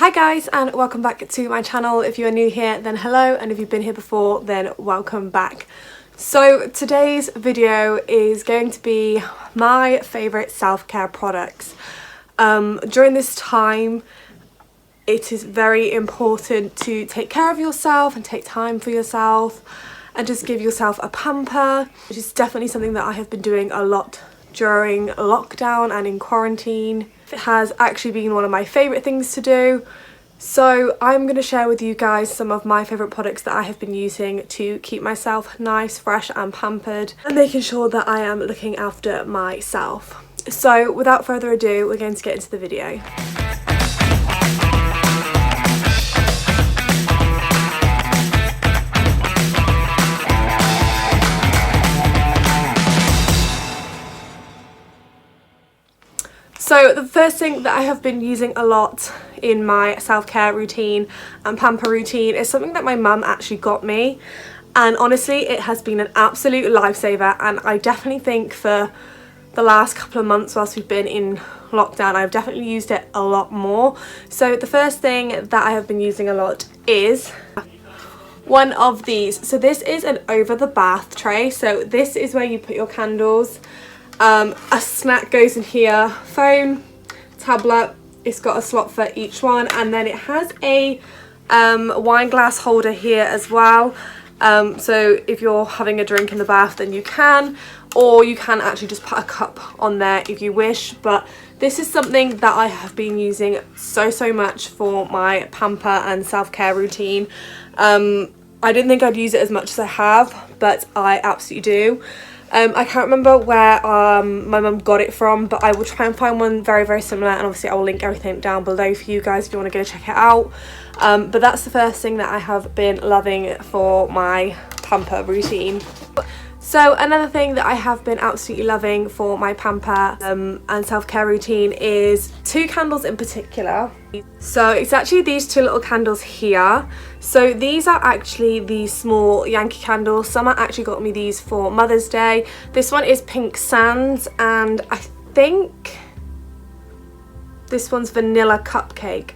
Hi guys, and welcome back to my channel. If you are new here, then hello, and if you've been here before, then welcome back. So today's video is going to be my favourite self-care products. During this time, it is very important to take care of yourself and take time for yourself and just give yourself a pamper, which is definitely something that I have been doing a lot during lockdown and in quarantine. It has actually been one of my favourite things to do. So I'm going to share with you guys some of my favourite products that I have been using to keep myself nice, fresh and pampered and making sure that I am looking after myself. So without further ado, we're going to get into the video. So the first thing that I have been using a lot in my self-care routine and pamper routine is something that my mum actually got me, and honestly it has been an absolute lifesaver, and I definitely think for the last couple of months whilst we've been in lockdown I've definitely used it a lot more. So the first thing that I have been using a lot is one of these. So this is an over the bath tray, so this is where you put your candles. A snack goes in here, phone, tablet, it's got a slot for each one, and then it has a wine glass holder here as well. So if you're having a drink in the bath then you can, or you can actually just put a cup on there if you wish. But this is something that I have been using so much for my pamper and self-care routine. I didn't think I'd use it as much as I have, but I absolutely do. I can't remember where my mum got it from, but I will try and find one very similar, and obviously I will link everything down below for you guys if you want to go check it out. But that's the first thing that I have been loving for my pamper routine. So another thing that I have been absolutely loving for my pamper and self-care routine is two candles in particular. So it's actually these two little candles here. So these are actually the small Yankee candles. Summer actually got me these for Mother's Day. This one is Pink Sands, and I think this one's Vanilla Cupcake.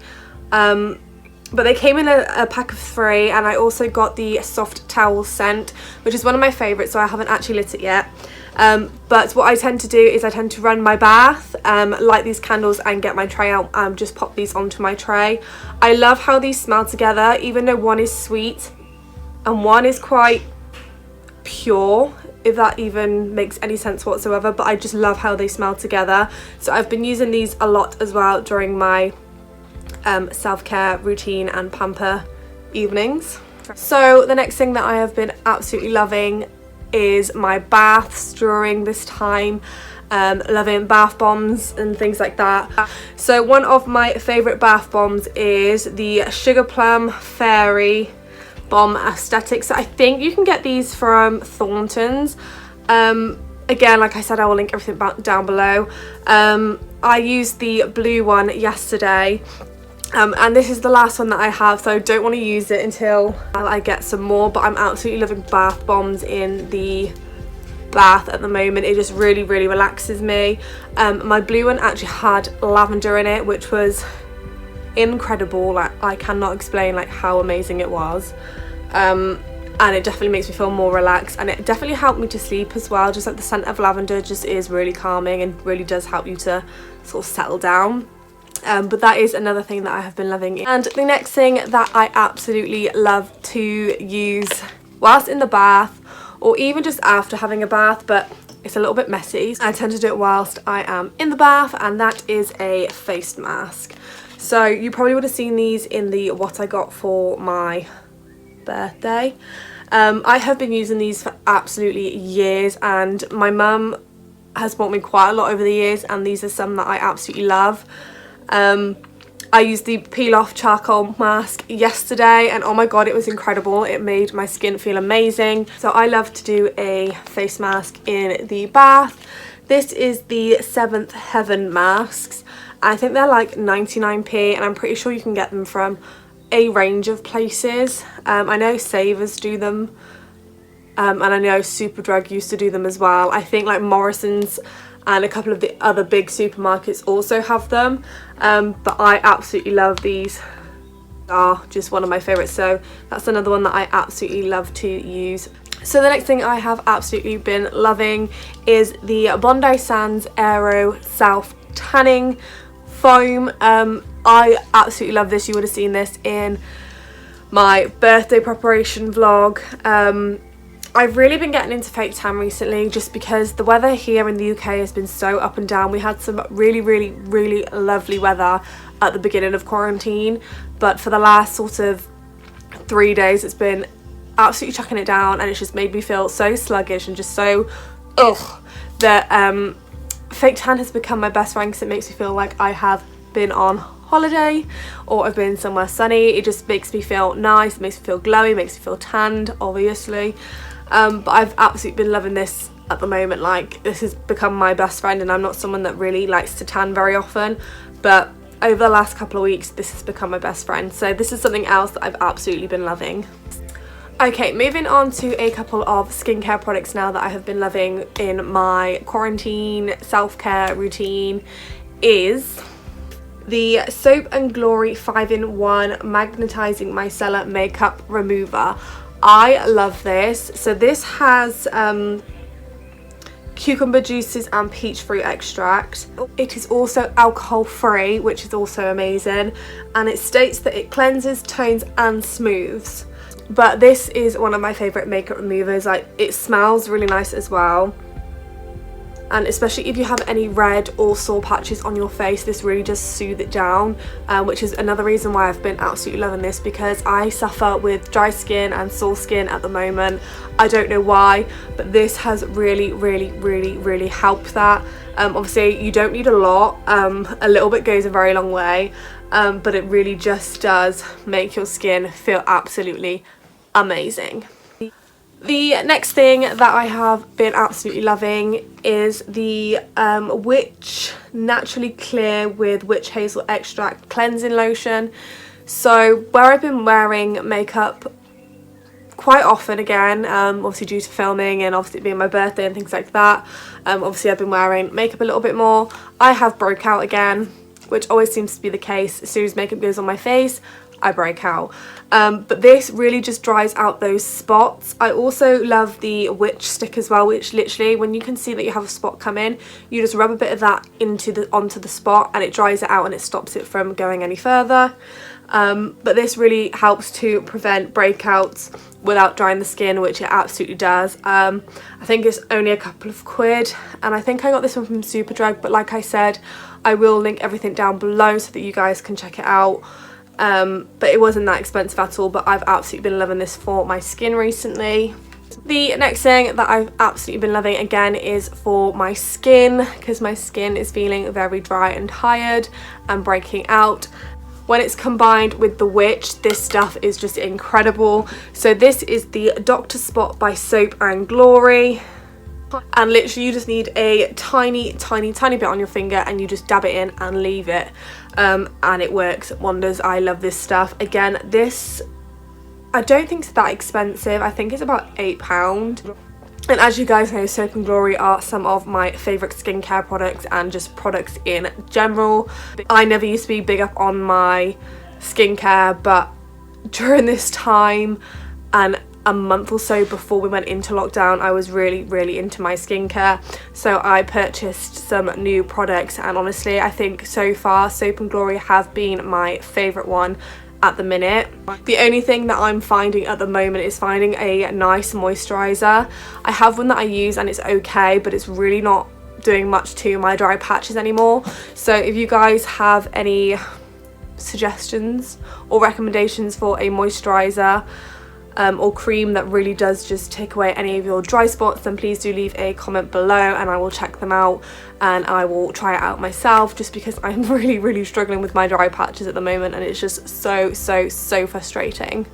But they came in a pack of 3, and I also got the soft towel scent, which is one of my favourites, so I haven't actually lit it yet. But what I tend to do is I tend to run my bath, light these candles and get my tray out, just pop these onto my tray. I love how these smell together, even though one is sweet and one is quite pure, if that even makes any sense whatsoever, but I just love how they smell together. So I've been using these a lot as well during my self-care routine and pamper evenings. So the next thing that I have been absolutely loving is my baths during this time. Loving bath bombs and things like that. So one of my favourite bath bombs is the Sugar Plum Fairy Bomb Aesthetics. I think you can get these from Thornton's. Again, like I said, I will link everything down below. I used the blue one yesterday. And this is the last one that I have, so I don't want to use it until I get some more, but I'm absolutely loving bath bombs in the bath at the moment. It just really relaxes me. My blue one actually had lavender in it, which was incredible. Like, I cannot explain like how amazing it was. And it definitely makes me feel more relaxed, and it definitely helped me to sleep as well. Just like the scent of lavender just is really calming and really does help you to sort of settle down. But that is another thing that I have been loving. And the next thing that I absolutely love to use whilst in the bath, or even just after having a bath, but it's a little bit messy, I tend to do it whilst I am in the bath, and that is a face mask. So you probably would have seen these in the what I got for my birthday. I have been using these for absolutely years, and my mum has bought me quite a lot over the years, and these are some that I absolutely love. I used the peel off charcoal mask yesterday, and oh my god, it was incredible. It made my skin feel amazing. So I love to do a face mask in the bath. This is the 7th Heaven masks. I think they're like 99p, and I'm pretty sure you can get them from a range of places. I know Savers do them, and I know Superdrug used to do them as well. I think like Morrison's and a couple of the other big supermarkets also have them, but I absolutely love these. Are just one of my favorites, so that's another one that I absolutely love to use. So the next thing I have absolutely been loving is the Bondi Sands Aero Self Tanning Foam. I absolutely love this. You would have seen this in my birthday preparation vlog. I've really been getting into fake tan recently just because the weather here in the UK has been so up and down. We had some really lovely weather at the beginning of quarantine, but for the last sort of 3 days it's been absolutely chucking it down, and it's just made me feel so sluggish and just so that fake tan has become my best friend because it makes me feel like I have been on holiday or I've been somewhere sunny. It just makes me feel nice, makes me feel glowy, makes me feel tanned, obviously. But I've absolutely been loving this at the moment. Like, this has become my best friend, and I'm not someone that really likes to tan very often, but over the last couple of weeks this has become my best friend, so this is something else that I've absolutely been loving. Okay, moving on to a couple of skincare products now that I have been loving in my quarantine self-care routine is the Soap & Glory 5-in-1 Magnetizing Micellar Makeup Remover. I love this. So this has cucumber juices and peach fruit extract. It is also alcohol free, which is also amazing, and it states that it cleanses, tones and smooths. But this is one of my favourite makeup removers. Like, it smells really nice as well, and especially if you have any red or sore patches on your face, this really does soothe it down, which is another reason why I've been absolutely loving this, because I suffer with dry skin and sore skin at the moment. I don't know why, but this has really helped that. Obviously you don't need a lot, a little bit goes a very long way, but it really just does make your skin feel absolutely amazing. The next thing that I have been absolutely loving is the Witch Naturally Clear with Witch Hazel Extract Cleansing Lotion. So where I've been wearing makeup quite often again, obviously due to filming and obviously it being my birthday and things like that, obviously I've been wearing makeup a little bit more. I have broke out again, which always seems to be the case. As soon as makeup goes on my face, I break out. But this really just dries out those spots. I also love the witch stick as well, which literally when you can see that you have a spot come in, you just rub a bit of that onto the spot and it dries it out and it stops it from going any further. But this really helps to prevent breakouts without drying the skin, which it absolutely does. I think it's only a couple of quid, and I think I got this one from Superdrug, but like I said, I will link everything down below so that you guys can check it out. But it wasn't that expensive at all, but I've absolutely been loving this for my skin recently. The next thing that I've absolutely been loving again is for my skin, because my skin is feeling very dry and tired and breaking out. When it's combined with the Witch, this stuff is just incredible. So this is the Dr. Spot by Soap & Glory. And literally you just need a tiny bit on your finger and you just dab it in and leave it, and it works wonders. I love this stuff. Again, this I don't think it's that expensive. I think it's about £8, and as you guys know, Soap & Glory are some of my favourite skincare products and just products in general. I never used to be big up on my skincare, but during this time and a month or so before we went into lockdown, I was really into my skincare, so I purchased some new products, and honestly I think so far Soap & Glory have been my favourite one at the minute. The only thing that I'm finding at the moment is finding a nice moisturiser. I have one that I use and it's okay, but it's really not doing much to my dry patches anymore. So if you guys have any suggestions or recommendations for a moisturiser or cream that really does just take away any of your dry spots, then please do leave a comment below and I will check them out and I will try it out myself, just because I'm really struggling with my dry patches at the moment and it's just so frustrating.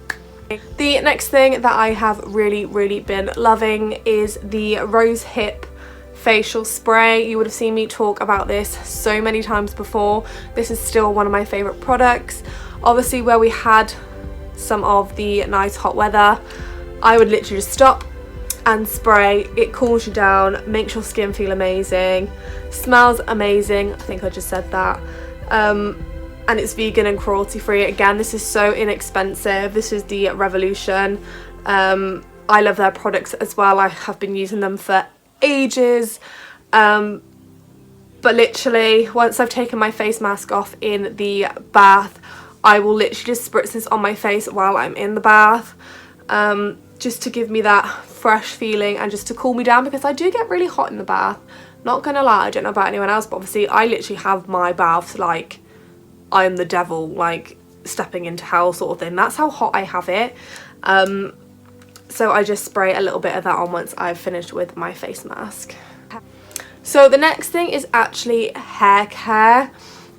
The next thing that I have really been loving is the Rose Hip facial spray. You would have seen me talk about this so many times before. This is still one of my favourite products. Obviously where we had some of the nice hot weather, I would literally just stop, and spray. It cools you down, makes your skin feel amazing, smells amazing. I think I just said that. And it's vegan and cruelty free. Again, this is so inexpensive. This is the Revolution. I love their products as well. I have been using them for ages. But literally, once I've taken my face mask off in the bath, I will literally just spritz this on my face while I'm in the bath, just to give me that fresh feeling and just to cool me down, because I do get really hot in the bath. Not gonna lie, I don't know about anyone else, but obviously I literally have my baths like I'm the devil, like stepping into hell sort of thing. That's how hot I have it. So I just spray a little bit of that on once I've finished with my face mask. So the next thing is actually hair care.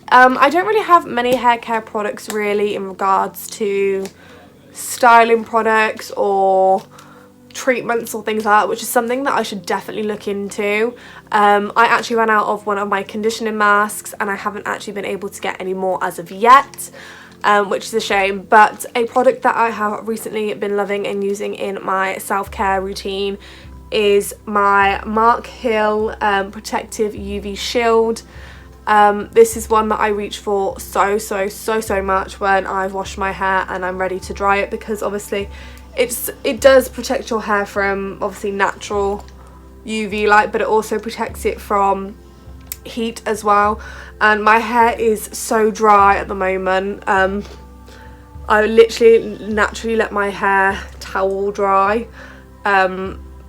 I don't really have many hair care products really in regards to styling products or treatments or things like that, which is something that I should definitely look into. I actually ran out of one of my conditioning masks and I haven't actually been able to get any more as of yet. Which is a shame, but a product that I have recently been loving and using in my self-care routine is my Mark Hill Protective UV Shield. This is one that I reach for so much when I've washed my hair and I'm ready to dry it, because obviously it does protect your hair from obviously natural UV light, but it also protects it from heat as well. And my hair is so dry at the moment. I literally naturally let my hair towel dry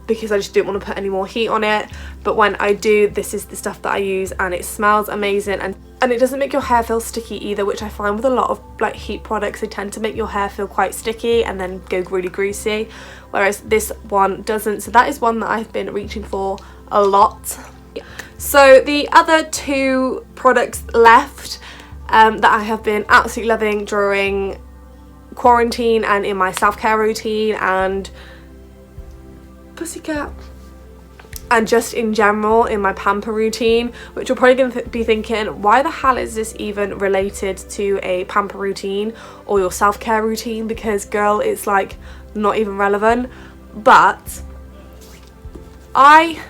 because I just didn't want to put any more heat on it, but when I do, this is the stuff that I use and it smells amazing, and it doesn't make your hair feel sticky either, which I find with a lot of like heat products, they tend to make your hair feel quite sticky and then go really greasy, whereas this one doesn't. So that is one that I've been reaching for a lot. So the other two products left that I have been absolutely loving during quarantine and in my self-care routine and pussycat and just in general in my pamper routine, which you're probably going to be thinking, why the hell is this even related to a pamper routine or your self-care routine, because girl, it's like not even relevant. But I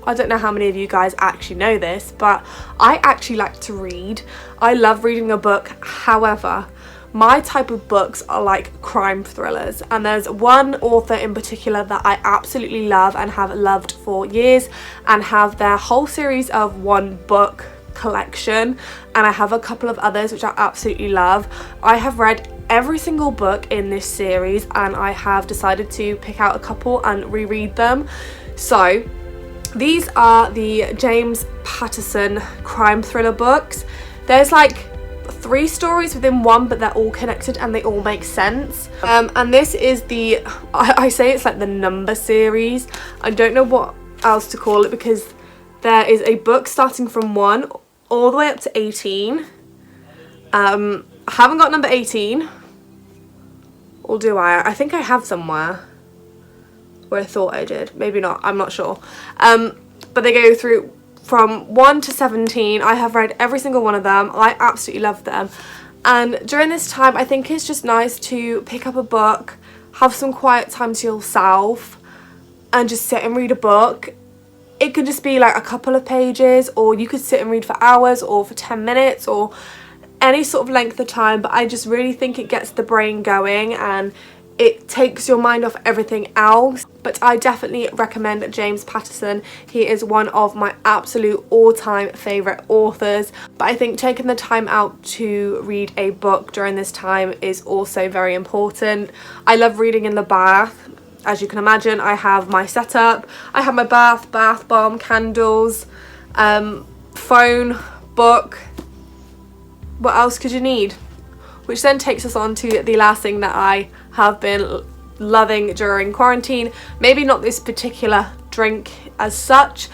don't know how many of you guys actually know this, but I actually like to read. I love reading a book. However, my type of books are like crime thrillers, and there's one author in particular that I absolutely love and have loved for years, and have their whole series of one book collection, and I have a couple of others which I absolutely love. I have read every single book in this series and I have decided to pick out a couple and reread them. So these are the James Patterson crime thriller books. There's like 3 stories within one, but they're all connected and they all make sense. And this is the, I say it's like the number series. I don't know what else to call it, because there is a book starting from 1 all the way up to 18. I haven't got number 18. Or do I? I think I have somewhere where I thought I did. Maybe not. I'm not sure. But they go through from 1 to 17. I have read every single one of them. I absolutely love them. And during this time, I think it's just nice to pick up a book, have some quiet time to yourself, and just sit and read a book. It could just be like a couple of pages, or you could sit and read for hours or for 10 minutes or any sort of length of time. But I just really think it gets the brain going and it takes your mind off everything else. But I definitely recommend James Patterson. He is one of my absolute all-time favourite authors. But I think taking the time out to read a book during this time is also very important. I love reading in the bath. As you can imagine, I have my setup. I have my bath bomb, candles, phone, book. What else could you need? Which then takes us on to the last thing that I have been loving during quarantine. Maybe not this particular drink as such,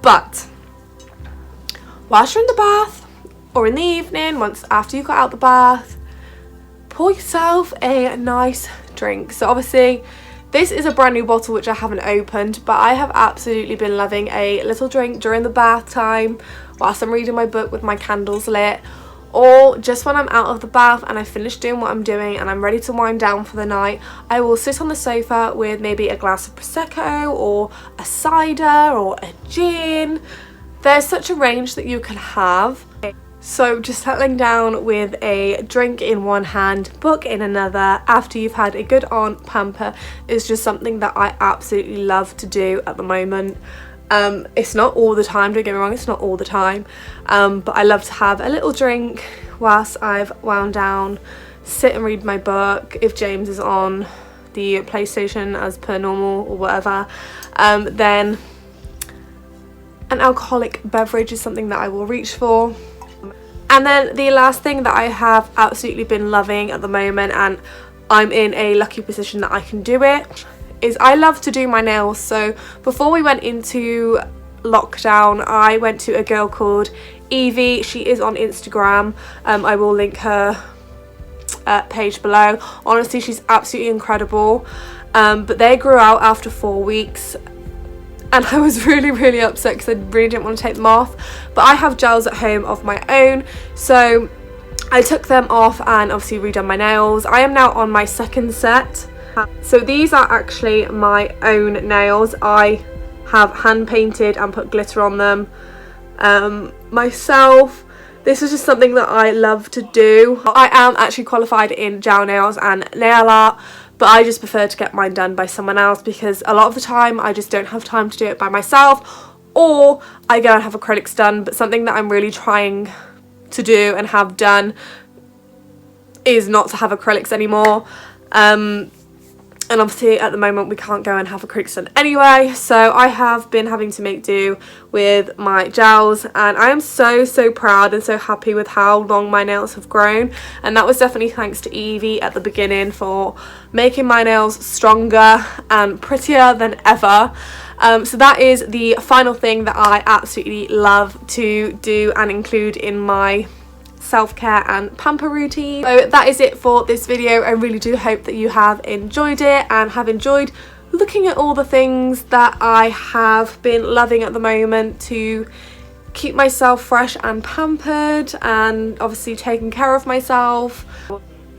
but whilst you're in the bath or in the evening, once after you got out the bath, pour yourself a nice drink. So obviously this is a brand new bottle which I haven't opened, but I have absolutely been loving a little drink during the bath time whilst I'm reading my book with my candles lit, or just when I'm out of the bath and I finish doing what I'm doing and I'm ready to wind down for the night, I will sit on the sofa with maybe a glass of Prosecco or a cider or a gin. There's such a range that you can have. So just settling down with a drink in one hand, book in another, after you've had a good aunt pamper is just something that I absolutely love to do at the moment. It's not all the time, don't get me wrong, it's not all the time, but I love to have a little drink whilst I've wound down, sit and read my book, if James is on the PlayStation as per normal or whatever. Then an alcoholic beverage is something that I will reach for. And then the last thing that I have absolutely been loving at the moment, and I'm in a lucky position that I can do it, is I love to do my nails. So before we went into lockdown, I went to a girl called Evie. She is on Instagram. I will link her page below. Honestly, she's absolutely incredible. But they grew out after 4 weeks. And I was really upset because I really didn't want to take them off. But I have gels at home of my own. So I took them off and obviously redone my nails. I am now on my second set. So these are actually my own nails. I have hand painted and put glitter on them myself. This is just something that I love to do. I am actually qualified in gel nails and nail art, but I just prefer to get mine done by someone else because a lot of the time I just don't have time to do it by myself, or I go and have acrylics done. But something that I'm really trying to do and have done is not to have acrylics anymore. And obviously at the moment we can't go and have acrylics done anyway, so I have been having to make do with my gels, and I am so proud and so happy with how long my nails have grown. And that was definitely thanks to Evie at the beginning for making my nails stronger and prettier than ever. So that is the final thing that I absolutely love to do and include in my self-care and pamper routine. So that is it for this video. I really do hope that you have enjoyed it and have enjoyed looking at all the things that I have been loving at the moment to keep myself fresh and pampered and obviously taking care of myself.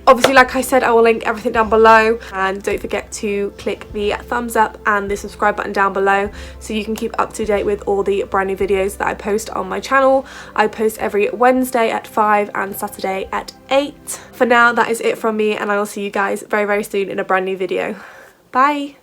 Obviously, like I said, I will link everything down below, and don't forget to click the thumbs up and the subscribe button down below so you can keep up to date with all the brand new videos that I post on my channel. I post every Wednesday at 5 and Saturday at 8. For now, that is it from me, and I will see you guys very soon in a brand new video. Bye!